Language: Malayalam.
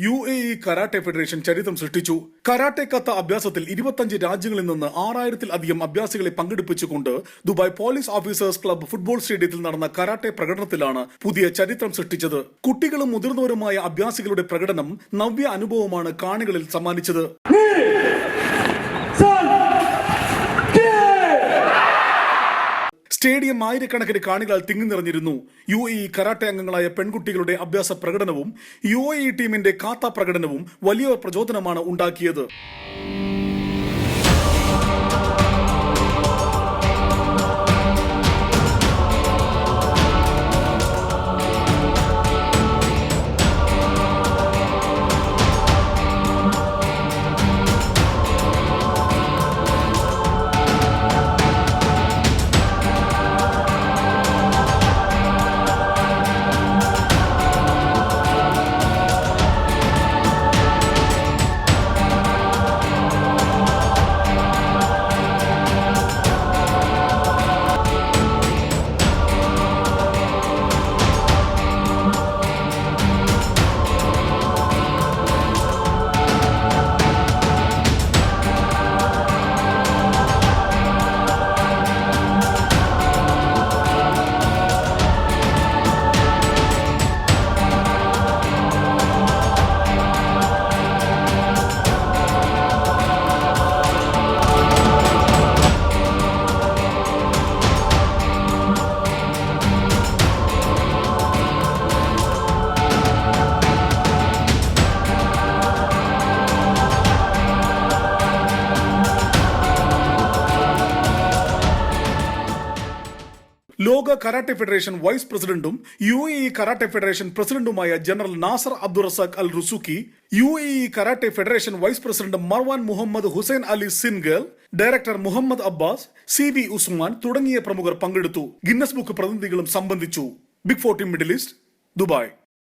UAE കരാട്ടെ ഫെഡറേഷൻ ചരിത്രം സൃഷ്ടിച്ചു. കരാട്ടെ കത്ത അഭ്യാസത്തിൽ 25 രാജ്യങ്ങളിൽ നിന്ന് 6000-ലധികം അഭ്യാസികളെ പങ്കെടുപ്പിച്ചുകൊണ്ട് Dubai police officers club football സ്റ്റേഡിയത്തിൽ നടന്ന കരാട്ടെ പ്രകടനത്തിലാണ് പുതിയ ചരിത്രം സൃഷ്ടിച്ചത്. കുട്ടികളും മുതിർന്നവരുമായ അഭ്യാസികളുടെ പ്രകടനം നവ്യ അനുഭവമാണ് കാണികളിൽ സമ്മാനിച്ചത്. സ്റ്റേഡിയം ആയിരക്കണക്കിന് കാണികളാൽ തിങ്ങി നിറഞ്ഞിരുന്നു. UAE കരാട്ടെ അംഗങ്ങളായ പെൺകുട്ടികളുടെ അഭ്യാസ പ്രകടനവും UAE ടീമിന്റെ കാത്ത പ്രകടനവും വലിയ പ്രചോദനമാണ് ഉണ്ടാക്കിയത്. ലോക കരാട്ടെ ഫെഡറേഷൻ വൈസ് പ്രസിഡന്റും UAE കരാട്ടെ ഫെഡറേഷൻ പ്രസിഡന്റുമായ general Nasser Abdulrazzaq Al Rusuki, UAE karate federation vice president Marwan Mohammed Hussain Ali Singal, director Mohammed Abbas, CV Usman തുടങ്ങിയ പ്രമുഖർ പങ്കെടുത്തു. ഗിന്നസ് ബുക്ക് പ്രതിനിധികളും സംബന്ധിച്ചു. Big 14 middle east, Dubai.